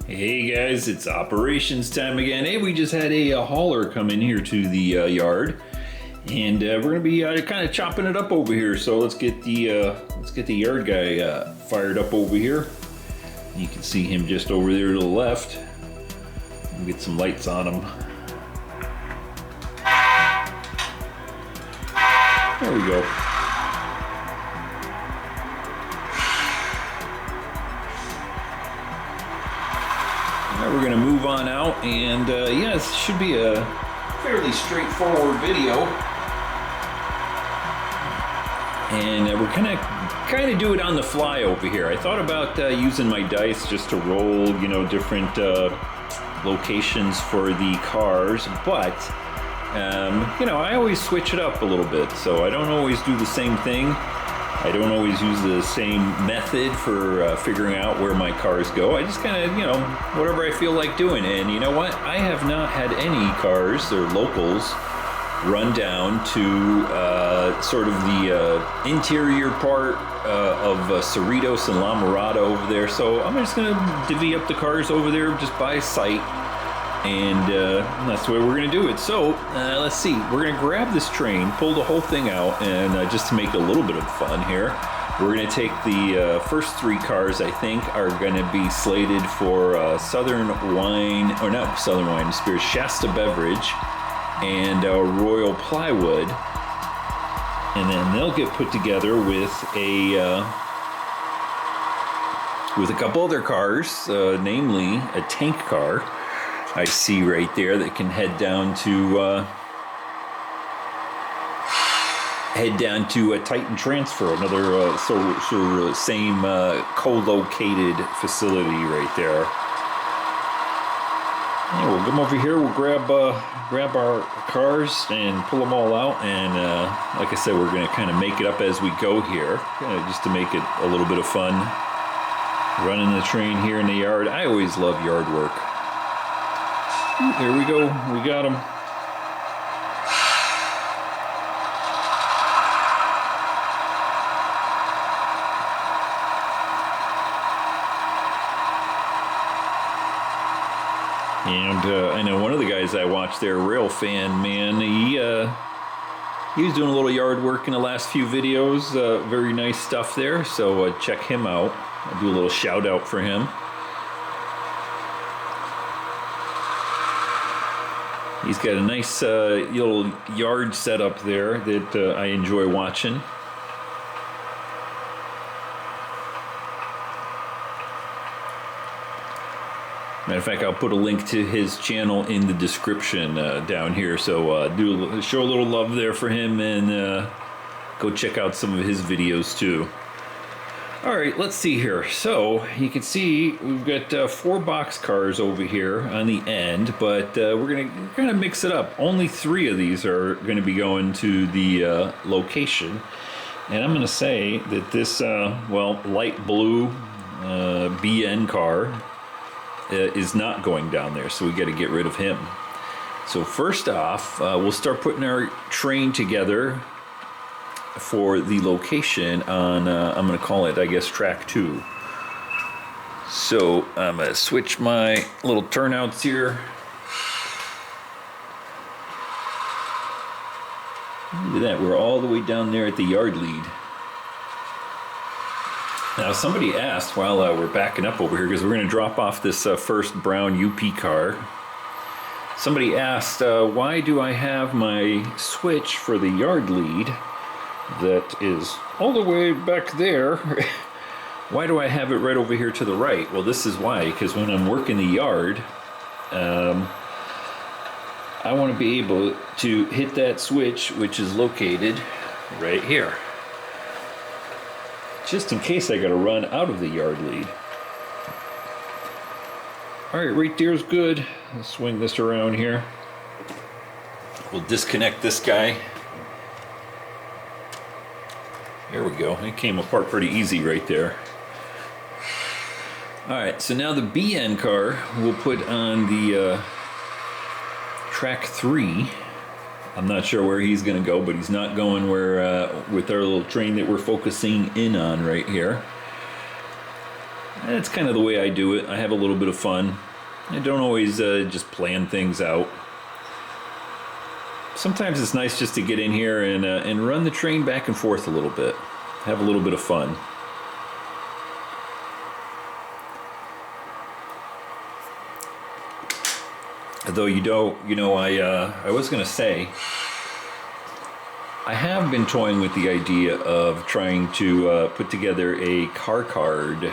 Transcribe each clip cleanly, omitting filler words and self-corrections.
Hey guys, it's operations time again. Hey, we just had a hauler come in here to the yard, and we're gonna be kind of chopping it up over here. So let's get the yard guy fired up over here. You can see him just over there to the left. We'll get some lights on him. There we go. Now we're gonna move on out, and yeah, this should be a fairly straightforward video. And we're gonna kind of do it on the fly over here. I thought about using my dice just to roll, you know, different locations for the cars, but you know, I always switch it up a little bit, so I don't always do the same thing. I don't always use the same method for figuring out where my cars go. I just kind of, you know, whatever I feel like doing. And you know what? I have not had any cars or locals run down to sort of the interior part of Cerritos and La Mirada over there. So I'm just going to divvy up the cars over there just by sight. And that's the way we're going to do it. So let's see, we're going to grab this train, pull the whole thing out, and just to make a little bit of fun here, we're going to take the first three cars, I think, are going to be slated for Southern Wine, or not Southern Wine and Spirits, Shasta Beverage and Royal Plywood. And then they'll get put together with a couple other cars, namely a tank car I see right there that can head down to Titan Transfer, another same co-located facility right there. Yeah, we'll come over here. We'll grab our cars and pull them all out, and like I said, we're going to kind of make it up as we go here, just to make it a little bit of fun. Running the train here in the yard. I always love yard work. There we go, we got him. And I know one of the guys I watched there, Rail Fan, man, he was doing a little yard work in the last few videos. Very nice stuff there, so check him out. I'll do a little shout out for him. He's got a nice little yard setup there that I enjoy watching. Matter of fact, I'll put a link to his channel in the description down here. So show a little love there for him, and go check out some of his videos too. All right, let's see here. So you can see we've got 4 box cars over here on the end, but we're gonna mix it up. Only 3 of these are going to be going to the location, and I'm going to say that this light blue BN car is not going down there, so we got to get rid of him. So first off, we'll start putting our train together for the location on, I'm going to call it, I guess, track 2. So I'm going to switch my little turnouts here. Look at that, we're all the way down there at the yard lead. Now somebody asked while we're backing up over here, because we're going to drop off this first brown UP car. Somebody asked, why do I have my switch for the yard lead that is all the way back there? Why do I have it right over here to the right? Well, this is why, because when I'm working the yard, I want to be able to hit that switch, which is located right here, just in case I got to run out of the yard lead. All right, right there's good. Let's swing this around here. We'll disconnect this guy. There we go. It came apart pretty easy right there. All right, so now the BN car we'll put on the track 3. I'm not sure where he's going to go, but he's not going where with our little train that we're focusing in on right here. That's kind of the way I do it. I have a little bit of fun. I don't always just plan things out. Sometimes it's nice just to get in here and run the train back and forth a little bit. Have a little bit of fun. Though I was gonna say, I have been toying with the idea of trying to put together a car card.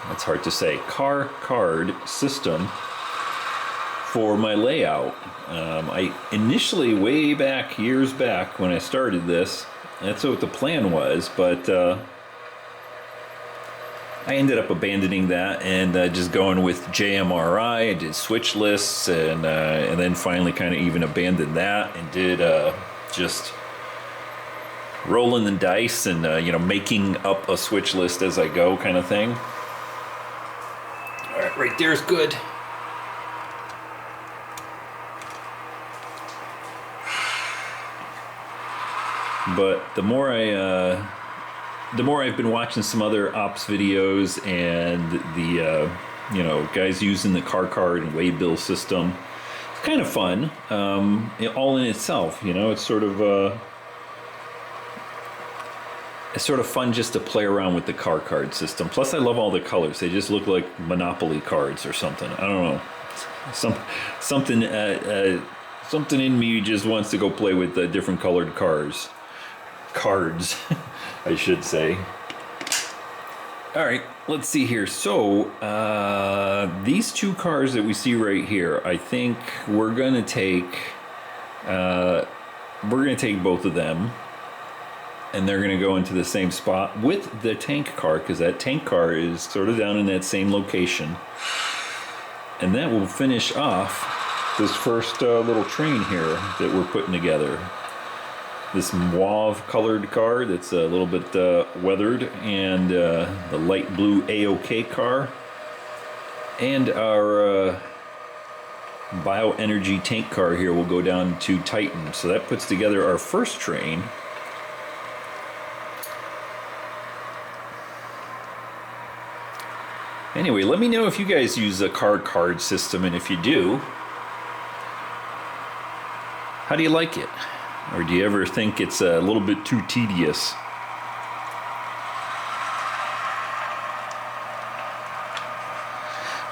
That's hard to say. Car card system for my layout. I initially, way back, years back, when I started this, that's what the plan was, but I ended up abandoning that and just going with JMRI. I did switch lists and then finally kind of even abandoned that and did just rolling the dice and making up a switch list as I go kind of thing. All right, right there's good. But the more I've been watching some other ops videos and the guys using the car card and waybill system, it's kind of fun. All in itself, it's sort of fun just to play around with the car card system. Plus, I love all the colors. They just look like Monopoly cards or something. I don't know. Something in me just wants to go play with different colored cards, I should say. All right, let's see here. So these two cars that we see right here, I think we're gonna take both of them, and they're gonna go into the same spot with the tank car, because that tank car is sort of down in that same location, and that will finish off this first little train here that we're putting together. This mauve colored car that's a little bit weathered, and the light blue AOK car, and our bioenergy tank car here will go down to Titan. So that puts together our first train. Anyway, let me know if you guys use a car card system, and if you do, how do you like it? Or do you ever think it's a little bit too tedious?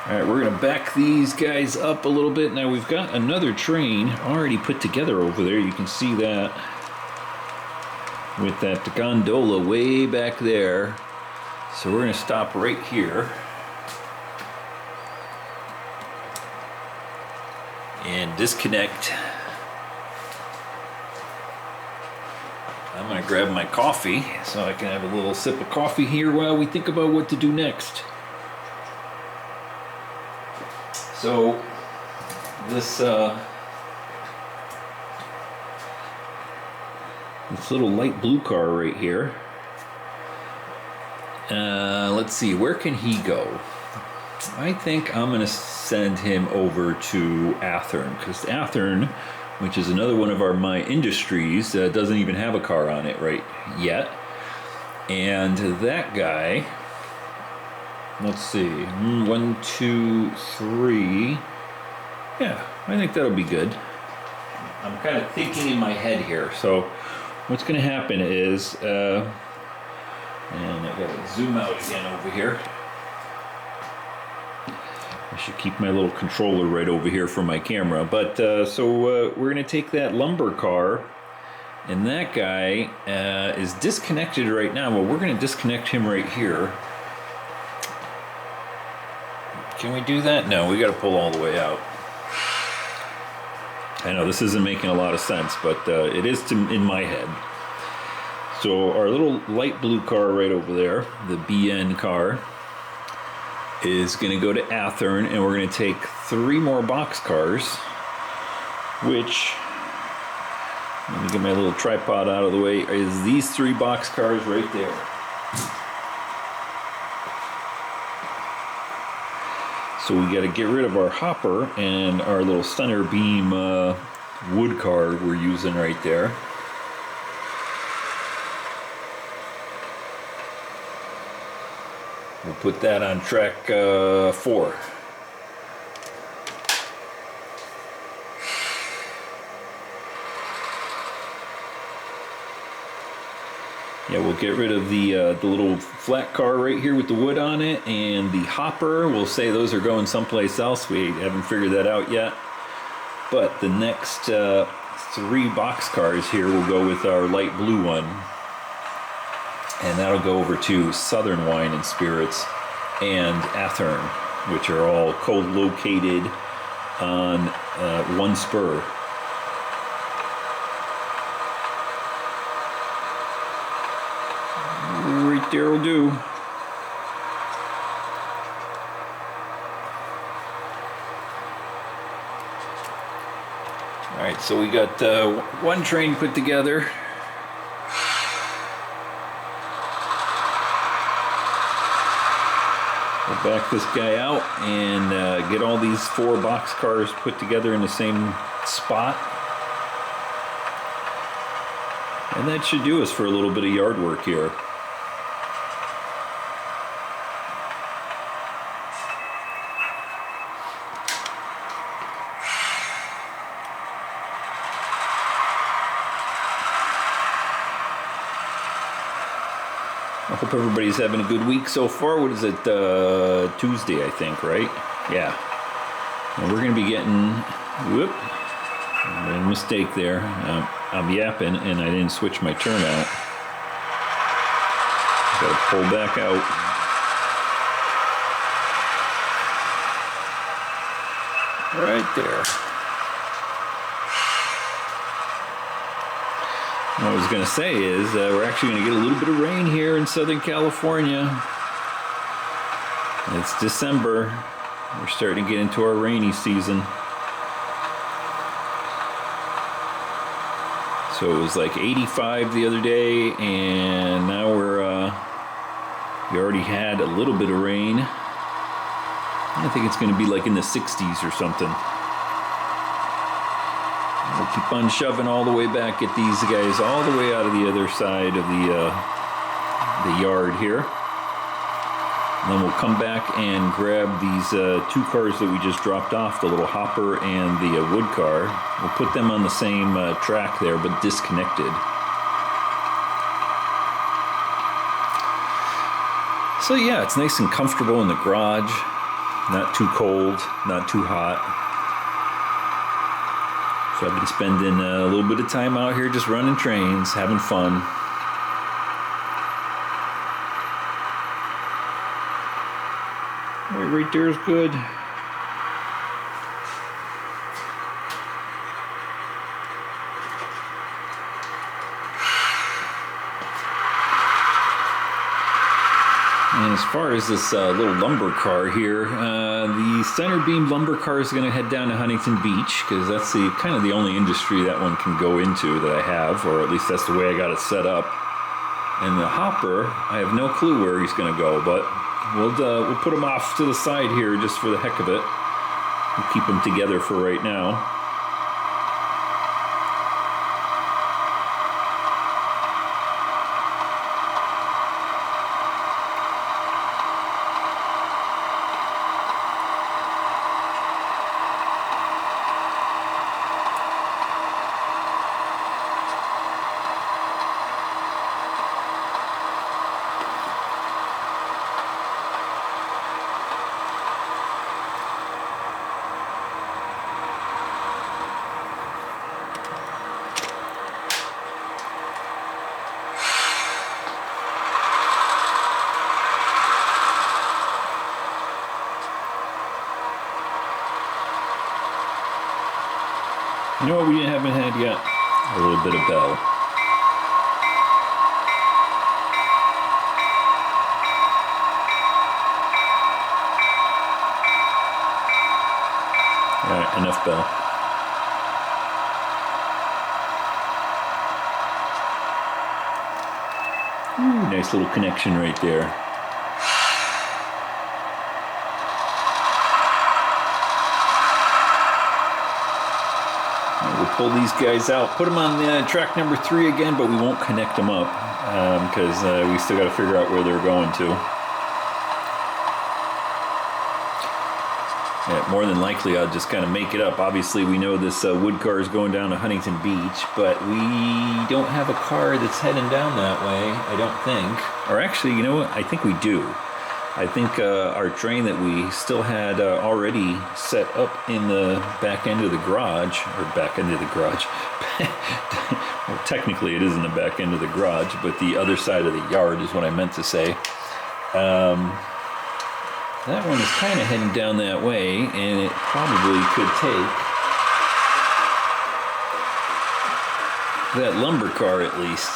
All right, we're gonna back these guys up a little bit. Now we've got another train already put together over there. You can see that with that gondola way back there. So we're gonna stop right here and disconnect. I'm gonna grab my coffee so I can have a little sip of coffee here while we think about what to do next. So this little light blue car right here, let's see, where can he go? I think I'm gonna send him over to Athearn, because Athearn, which is another one of my industries, doesn't even have a car on it right yet. And that guy, let's see, 1, 2, 3. Yeah, I think that'll be good. I'm kind of thinking in my head here. So what's going to happen is, and I gotta zoom out again over here. I should keep my little controller right over here for my camera. But so we're gonna take that lumber car, and that guy is disconnected right now. Well, we're gonna disconnect him right here. Can we do that? No, we gotta pull all the way out. I know this isn't making a lot of sense, but it is in my head. So our little light blue car right over there, the BN car, is going to go to Athearn, and we're going to take 3 more box cars, which, let me get my little tripod out of the way, is these 3 box cars right there. So we got to get rid of our hopper and our little center beam wood car we're using right there. We'll put that on track 4. Yeah, we'll get rid of the little flat car right here with the wood on it, and the hopper, we'll say those are going someplace else. We haven't figured that out yet. But the next 3 box cars here will go with our light blue one. And that'll go over to Southern Wine and Spirits and Athearn, which are all co-located on one spur. Right there will do. Alright, so we got one train put together. We'll back this guy out and get all these 4 box cars put together in the same spot. And that should do us for a little bit of yard work here. I hope everybody's having a good week so far. What is it? Tuesday, I think, right? Yeah. And we're going to be getting... Whoop. I made a mistake there. I'm yapping, and I didn't switch my turnout. Got to pull back out. Right there. What I was going to say is we're actually going to get a little bit of rain here in Southern California. It's December. We're starting to get into our rainy season. So it was like 85 the other day, and now we already had a little bit of rain. I think it's going to be like in the 60s or something. We'll keep on shoving all the way back, get these guys all the way out of the other side of the yard here. And then we'll come back and grab these 2 cars that we just dropped off, the little hopper and the wood car. We'll put them on the same track there, but disconnected. So yeah, it's nice and comfortable in the garage. Not too cold, not too hot. So I've been spending a little bit of time out here just running trains, having fun. Right there is good. And as far as this little lumber car here, the center beam lumber car is going to head down to Huntington Beach, because that's the kind of the only industry that one can go into that I have, or at least that's the way I got it set up. And the hopper, I have no clue where he's going to go, but we'll put him off to the side here just for the heck of it. We'll keep them together for right now. You know what we haven't had yet? A little bit of bell. Alright, enough bell. Ooh, nice little connection right there. Pull these guys out, put them on track number 3 again, but we won't connect them up because we still got to figure out where they're going to. More than likely, I'll just kind of make it up. Obviously, we know this wood car is going down to Huntington Beach, but we don't have a car that's heading down that way, I don't think. Or actually, you know what? I think we do. I think our train that we still had already set up in the back end of the garage, or back end of the garage. Well, technically, it isn't the back end of the garage, but the other side of the yard is what I meant to say. That one is kind of heading down that way, and it probably could take that lumber car at least.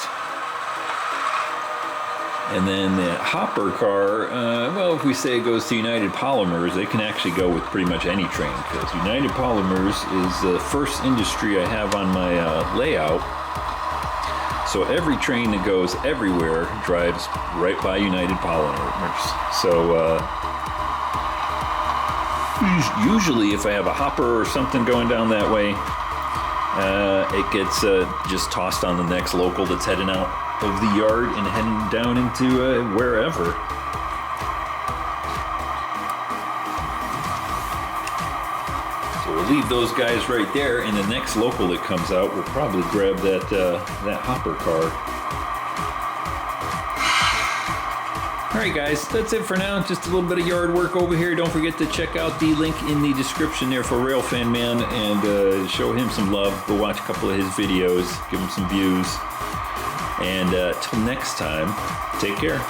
And then the hopper car, well, if we say it goes to United Polymers, they can actually go with pretty much any train, because United Polymers is the first industry I have on my layout. So every train that goes everywhere drives right by United Polymers. So usually if I have a hopper or something going down that way, it gets just tossed on the next local that's heading out of the yard and heading down into wherever. So we'll leave those guys right there, and the next local that comes out will probably grab that hopper car. Alright guys, that's it for now. Just a little bit of yard work over here. Don't forget to check out the link in the description there for Railfan Man and show him some love. Go watch a couple of his videos, give him some views. And till next time, take care.